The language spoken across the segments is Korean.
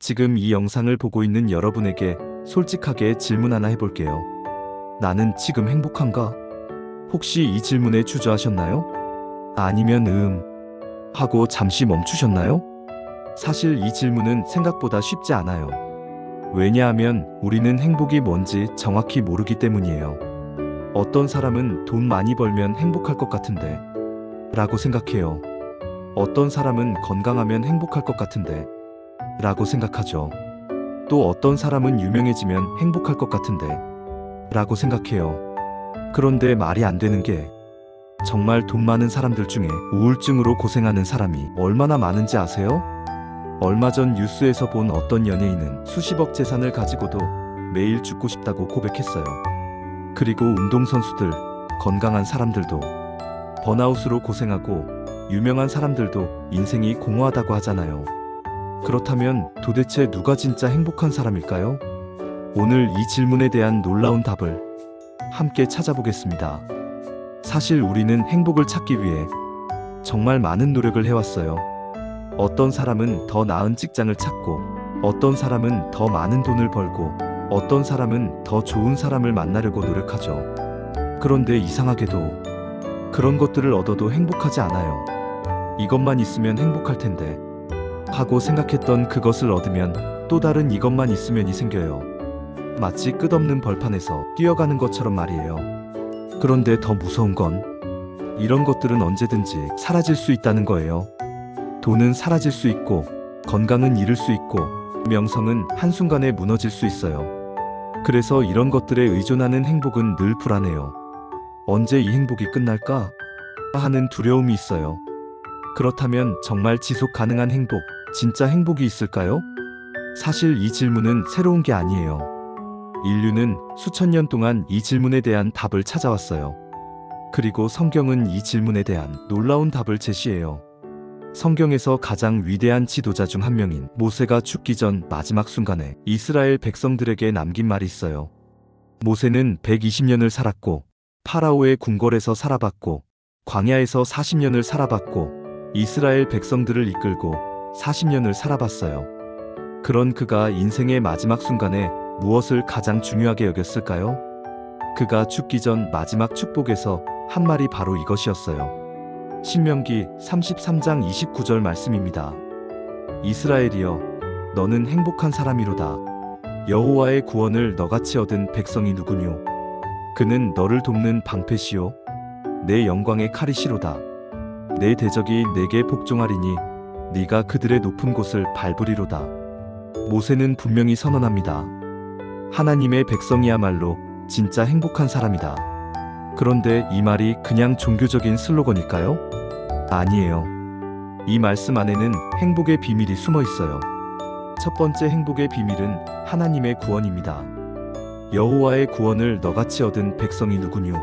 지금 이 영상을 보고 있는 여러분에게 솔직하게 질문 하나 해볼게요. 나는 지금 행복한가? 혹시 이 질문에 주저하셨나요? 아니면 하고 잠시 멈추셨나요? 사실 이 질문은 생각보다 쉽지 않아요. 왜냐하면 우리는 행복이 뭔지 정확히 모르기 때문이에요. 어떤 사람은 돈 많이 벌면 행복할 것 같은데 라고 생각해요. 어떤 사람은 건강하면 행복할 것 같은데 라고 생각하죠. 또 어떤 사람은 유명해지면 행복할 것 같은데 라고 생각해요. 그런데 말이 안 되는 게 정말 돈 많은 사람들 중에 우울증으로 고생하는 사람이 얼마나 많은지 아세요? 얼마 전 뉴스에서 본 어떤 연예인은 수십억 재산을 가지고도 매일 죽고 싶다고 고백했어요. 그리고 운동선수들, 건강한 사람들도 번아웃으로 고생하고 유명한 사람들도 인생이 공허하다고 하잖아요. 그렇다면 도대체 누가 진짜 행복한 사람일까요? 오늘 이 질문에 대한 놀라운 답을 함께 찾아보겠습니다. 사실 우리는 행복을 찾기 위해 정말 많은 노력을 해왔어요. 어떤 사람은 더 나은 직장을 찾고, 어떤 사람은 더 많은 돈을 벌고, 어떤 사람은 더 좋은 사람을 만나려고 노력하죠. 그런데 이상하게도 그런 것들을 얻어도 행복하지 않아요. 이것만 있으면 행복할 텐데 하고 생각했던 그것을 얻으면 또 다른 이것만 있으면이 생겨요. 마치 끝없는 벌판에서 뛰어가는 것처럼 말이에요. 그런데 더 무서운 건 이런 것들은 언제든지 사라질 수 있다는 거예요. 돈은 사라질 수 있고, 건강은 잃을 수 있고, 명성은 한순간에 무너질 수 있어요. 그래서 이런 것들에 의존하는 행복은 늘 불안해요. 언제 이 행복이 끝날까? 하는 두려움이 있어요. 그렇다면 정말 지속 가능한 행복, 진짜 행복이 있을까요? 사실 이 질문은 새로운 게 아니에요. 인류는 수천 년 동안 이 질문에 대한 답을 찾아왔어요. 그리고 성경은 이 질문에 대한 놀라운 답을 제시해요. 성경에서 가장 위대한 지도자 중 한 명인 모세가 죽기 전 마지막 순간에 이스라엘 백성들에게 남긴 말이 있어요. 모세는 120년을 살았고, 파라오의 궁궐에서 살아봤고, 광야에서 40년을 살아봤고, 이스라엘 백성들을 이끌고 40년을 살아봤어요. 그런 그가 인생의 마지막 순간에 무엇을 가장 중요하게 여겼을까요? 그가 죽기 전 마지막 축복에서 한 말이 바로 이것이었어요. 신명기 33장 29절 말씀입니다. 이스라엘이여, 너는 행복한 사람이로다. 여호와의 구원을 너같이 얻은 백성이 누구뇨? 그는 너를 돕는 방패시요, 내 영광의 칼이시로다. 내 대적이 내게 복종하리니 네가 그들의 높은 곳을 밟으리로다. 모세는 분명히 선언합니다. 하나님의 백성이야말로 진짜 행복한 사람이다. 그런데 이 말이 그냥 종교적인 슬로건일까요? 아니에요. 이 말씀 안에는 행복의 비밀이 숨어 있어요. 첫 번째 행복의 비밀은 하나님의 구원입니다. 여호와의 구원을 너같이 얻은 백성이 누구뇨?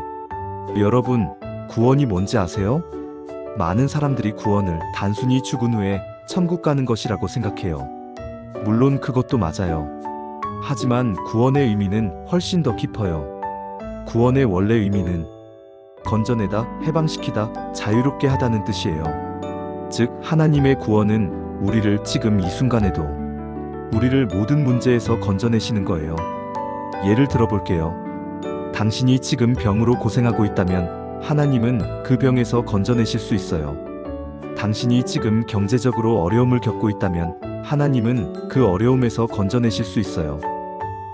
여러분, 구원이 뭔지 아세요? 많은 사람들이 구원을 단순히 죽은 후에 천국 가는 것이라고 생각해요. 물론 그것도 맞아요. 하지만 구원의 의미는 훨씬 더 깊어요. 구원의 원래 의미는 건져내다, 해방시키다, 자유롭게 하다는 뜻이에요. 즉, 하나님의 구원은 우리를 지금 이 순간에도 우리를 모든 문제에서 건져내시는 거예요. 예를 들어볼게요. 당신이 지금 병으로 고생하고 있다면 하나님은 그 병에서 건져내실 수 있어요. 당신이 지금 경제적으로 어려움을 겪고 있다면 하나님은 그 어려움에서 건져내실 수 있어요.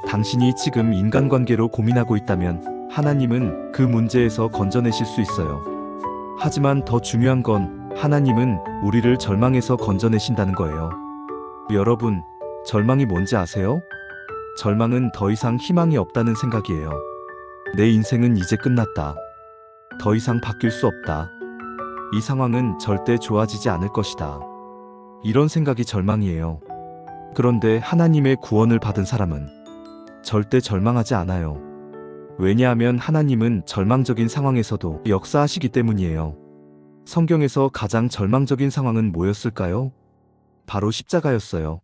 당신이 지금 인간관계로 고민하고 있다면 하나님은 그 문제에서 건져내실 수 있어요. 하지만 더 중요한 건 하나님은 우리를 절망에서 건져내신다는 거예요. 여러분, 절망이 뭔지 아세요? 절망은 더 이상 희망이 없다는 생각이에요. 내 인생은 이제 끝났다. 더 이상 바뀔 수 없다. 이 상황은 절대 좋아지지 않을 것이다. 이런 생각이 절망이에요. 그런데 하나님의 구원을 받은 사람은 절대 절망하지 않아요. 왜냐하면 하나님은 절망적인 상황에서도 역사하시기 때문이에요. 성경에서 가장 절망적인 상황은 뭐였을까요? 바로 십자가였어요.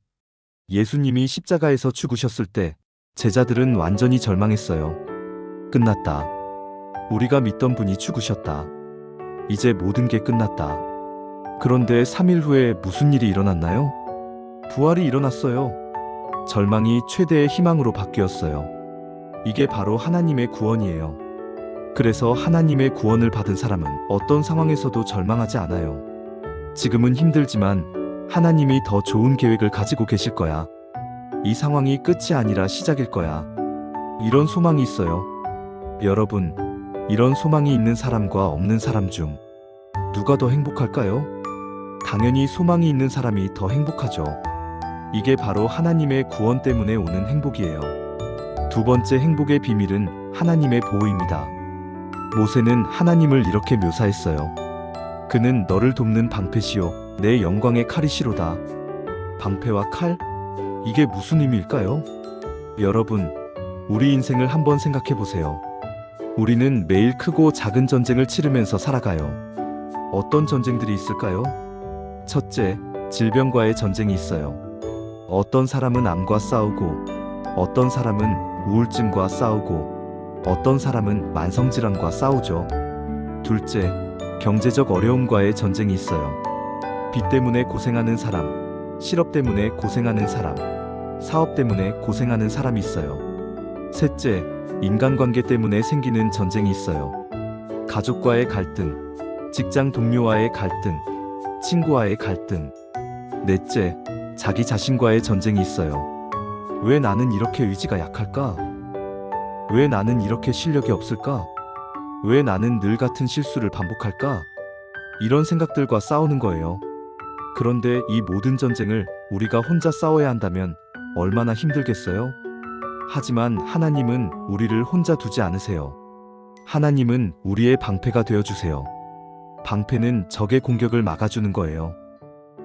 예수님이 십자가에서 죽으셨을 때 제자들은 완전히 절망했어요. 끝났다. 우리가 믿던 분이 죽으셨다. 이제 모든 게 끝났다. 그런데 3일 후에 무슨 일이 일어났나요? 부활이 일어났어요. 절망이 최대의 희망으로 바뀌었어요. 이게 바로 하나님의 구원이에요. 그래서 하나님의 구원을 받은 사람은 어떤 상황에서도 절망하지 않아요. 지금은 힘들지만 하나님이 더 좋은 계획을 가지고 계실 거야. 이 상황이 끝이 아니라 시작일 거야. 이런 소망이 있어요. 여러분, 이런 소망이 있는 사람과 없는 사람 중 누가 더 행복할까요? 당연히 소망이 있는 사람이 더 행복하죠. 이게 바로 하나님의 구원 때문에 오는 행복이에요. 두 번째 행복의 비밀은 하나님의 보호입니다. 모세는 하나님을 이렇게 묘사했어요. 그는 너를 돕는 방패시요 내 영광의 칼이시로다. 방패와 칼? 이게 무슨 의미일까요? 여러분, 우리 인생을 한번 생각해 보세요. 우리는 매일 크고 작은 전쟁을 치르면서 살아가요. 어떤 전쟁들이 있을까요? 첫째, 질병과의 전쟁이 있어요. 어떤 사람은 암과 싸우고, 어떤 사람은 우울증과 싸우고, 어떤 사람은 만성질환과 싸우죠. 둘째, 경제적 어려움과의 전쟁이 있어요. 빚 때문에 고생하는 사람, 실업 때문에 고생하는 사람, 사업 때문에 고생하는 사람이 있어요. 셋째, 인간관계 때문에 생기는 전쟁이 있어요. 가족과의 갈등, 직장 동료와의 갈등, 친구와의 갈등. 넷째, 자기 자신과의 전쟁이 있어요. 왜 나는 이렇게 의지가 약할까? 왜 나는 이렇게 실력이 없을까? 왜 나는 늘 같은 실수를 반복할까? 이런 생각들과 싸우는 거예요. 그런데 이 모든 전쟁을 우리가 혼자 싸워야 한다면 얼마나 힘들겠어요? 하지만 하나님은 우리를 혼자 두지 않으세요. 하나님은 우리의 방패가 되어주세요. 방패는 적의 공격을 막아주는 거예요.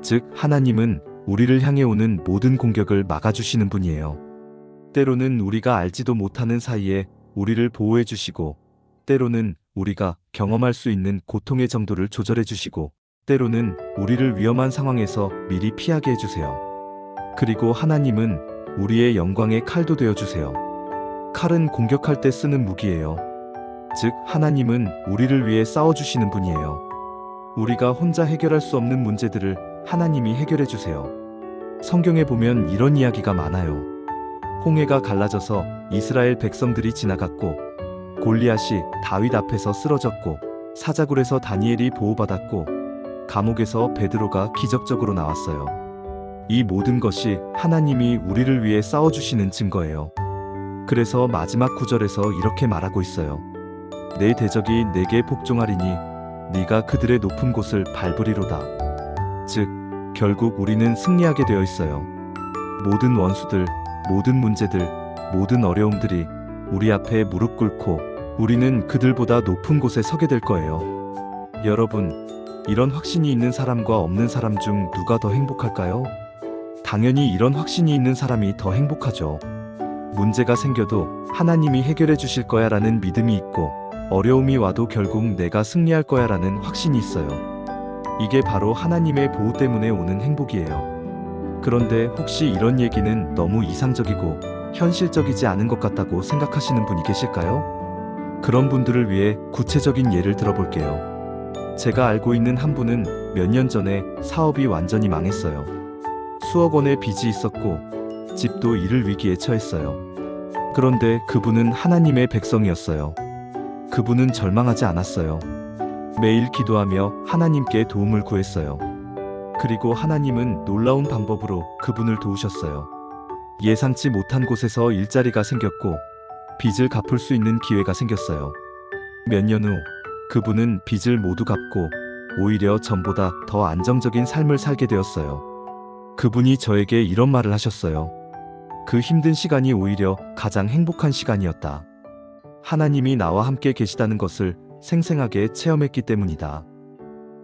즉, 하나님은 우리를 향해 오는 모든 공격을 막아주시는 분이에요. 때로는 우리가 알지도 못하는 사이에 우리를 보호해 주시고, 때로는 우리가 경험할 수 있는 고통의 정도를 조절해 주시고, 때로는 우리를 위험한 상황에서 미리 피하게 해주세요. 그리고 하나님은 우리의 영광의 칼도 되어주세요. 칼은 공격할 때 쓰는 무기예요. 즉, 하나님은 우리를 위해 싸워주시는 분이에요. 우리가 혼자 해결할 수 없는 문제들을 하나님이 해결해 주세요. 성경에 보면 이런 이야기가 많아요. 홍해가 갈라져서 이스라엘 백성들이 지나갔고, 골리앗이 다윗 앞에서 쓰러졌고, 사자굴에서 다니엘이 보호받았고, 감옥에서 베드로가 기적적으로 나왔어요. 이 모든 것이 하나님이 우리를 위해 싸워주시는 증거예요. 그래서 마지막 구절에서 이렇게 말하고 있어요. 내 대적이 내게 복종하리니 네가 그들의 높은 곳을 밟으리로다. 즉, 결국 우리는 승리하게 되어 있어요. 모든 원수들, 모든 문제들, 모든 어려움들이 우리 앞에 무릎 꿇고 우리는 그들보다 높은 곳에 서게 될 거예요. 여러분, 이런 확신이 있는 사람과 없는 사람 중 누가 더 행복할까요? 당연히 이런 확신이 있는 사람이 더 행복하죠. 문제가 생겨도 하나님이 해결해 주실 거야 라는 믿음이 있고, 어려움이 와도 결국 내가 승리할 거야 라는 확신이 있어요. 이게 바로 하나님의 보호 때문에 오는 행복이에요. 그런데 혹시 이런 얘기는 너무 이상적이고 현실적이지 않은 것 같다고 생각하시는 분이 계실까요? 그런 분들을 위해 구체적인 예를 들어볼게요. 제가 알고 있는 한 분은 몇 년 전에 사업이 완전히 망했어요. 수억 원의 빚이 있었고 집도 잃을 위기에 처했어요. 그런데 그분은 하나님의 백성이었어요. 그분은 절망하지 않았어요. 매일 기도하며 하나님께 도움을 구했어요. 그리고 하나님은 놀라운 방법으로 그분을 도우셨어요. 예상치 못한 곳에서 일자리가 생겼고 빚을 갚을 수 있는 기회가 생겼어요. 몇 년 후 그분은 빚을 모두 갚고 오히려 전보다 더 안정적인 삶을 살게 되었어요. 그분이 저에게 이런 말을 하셨어요. 그 힘든 시간이 오히려 가장 행복한 시간이었다. 하나님이 나와 함께 계시다는 것을 생생하게 체험했기 때문이다.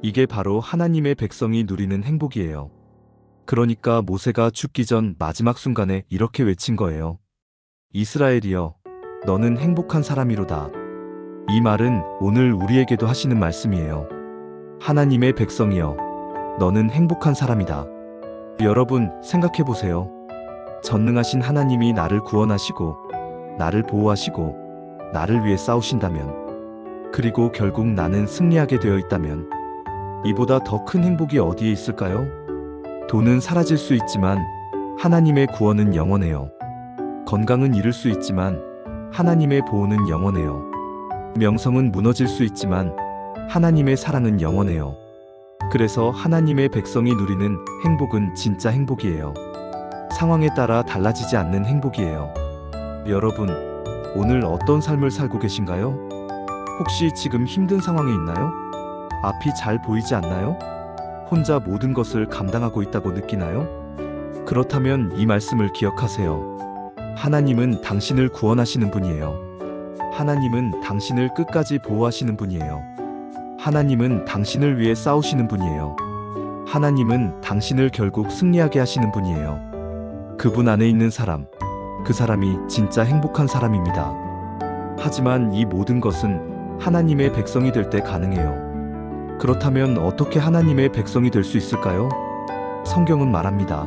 이게 바로 하나님의 백성이 누리는 행복이에요. 그러니까 모세가 죽기 전 마지막 순간에 이렇게 외친 거예요. 이스라엘이여, 너는 행복한 사람이로다. 이 말은 오늘 우리에게도 하시는 말씀이에요. 하나님의 백성이여, 너는 행복한 사람이다. 여러분, 생각해 보세요. 전능하신 하나님이 나를 구원하시고, 나를 보호하시고, 나를 위해 싸우신다면, 그리고 결국 나는 승리하게 되어 있다면, 이보다 더 큰 행복이 어디에 있을까요? 돈은 사라질 수 있지만 하나님의 구원은 영원해요. 건강은 잃을 수 있지만 하나님의 보호는 영원해요. 명성은 무너질 수 있지만 하나님의 사랑은 영원해요. 그래서 하나님의 백성이 누리는 행복은 진짜 행복이에요. 상황에 따라 달라지지 않는 행복이에요. 여러분, 오늘 어떤 삶을 살고 계신가요? 혹시 지금 힘든 상황에 있나요? 앞이 잘 보이지 않나요? 혼자 모든 것을 감당하고 있다고 느끼나요? 그렇다면 이 말씀을 기억하세요. 하나님은 당신을 구원하시는 분이에요. 하나님은 당신을 끝까지 보호하시는 분이에요. 하나님은 당신을 위해 싸우시는 분이에요. 하나님은 당신을 결국 승리하게 하시는 분이에요. 그분 안에 있는 사람, 그 사람이 진짜 행복한 사람입니다. 하지만 이 모든 것은 하나님의 백성이 될 때 가능해요. 그렇다면 어떻게 하나님의 백성이 될 수 있을까요? 성경은 말합니다.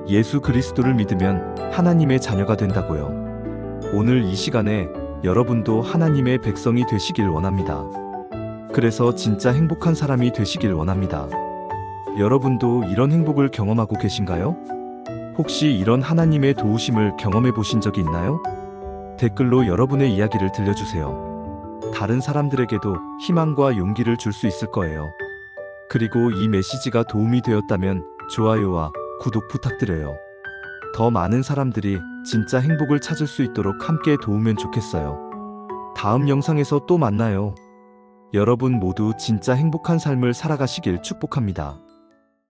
예수 그리스도를 믿으면 하나님의 자녀가 된다고요. 오늘 이 시간에 여러분도 하나님의 백성이 되시길 원합니다. 그래서 진짜 행복한 사람이 되시길 원합니다. 여러분도 이런 행복을 경험하고 계신가요? 혹시 이런 하나님의 도우심을 경험해 보신 적이 있나요? 댓글로 여러분의 이야기를 들려주세요. 다른 사람들에게도 희망과 용기를 줄 수 있을 거예요. 그리고 이 메시지가 도움이 되었다면 좋아요와 구독 부탁드려요. 더 많은 사람들이 진짜 행복을 찾을 수 있도록 함께 도우면 좋겠어요. 다음 영상에서 또 만나요. 여러분 모두 진짜 행복한 삶을 살아가시길 축복합니다.